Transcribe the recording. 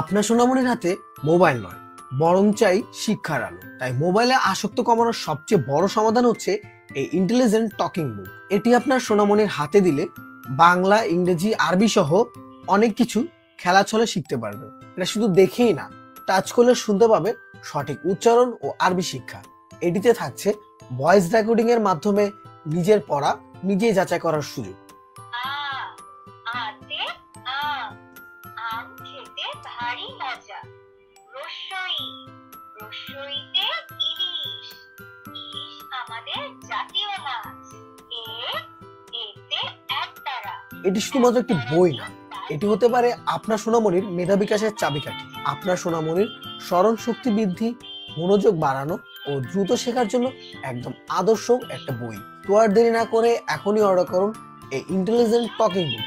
আপনার সোনামণির হাতে মোবাইল নয়, বরং চাই শিক্ষার আলো। তাই মোবাইলে আসক্ত কমানোর সবচেয়ে বড় সমাধান হচ্ছে এই ইন্টেলিজেন্ট টকিং বুক। এটি আপনার সোনামণির হাতে দিলে বাংলা, ইংরেজি, আরবি সহ অনেক কিছু খেলা ছলে শিখতে পারবে। এটা শুধু দেখেই না, টাচ করলে শুনতে পাবে সঠিক উচ্চারণ ও আরবি শিক্ষা। এটিতে থাকছে ভয়েস রেকর্ডিং এর মাধ্যমে নিজের পড়া নিজেই যাচাই করার সুযোগ। আ আতে আম আম খেতে ভারী মজা। রসই রসইতে ইলিশ ইলিশ আমাদের জাতীয় মাছ। এতে একতারা এটি শুধুমাত্র একটি বই না, এটি হতে পারে আপনার সোনামণির মেধা বিকাশের চাবিকাঠি। আপনার সোনামণির স্মরণ শক্তি বৃদ্ধি, মনোযোগ বাড়ানো ও দ্রুত শেখার জন্য একদম আদর্শ একটা বই। তো আর দেরি না করে এখনই অর্ডার করুন এই ইন্টেলিজেন্ট টকিং বুক।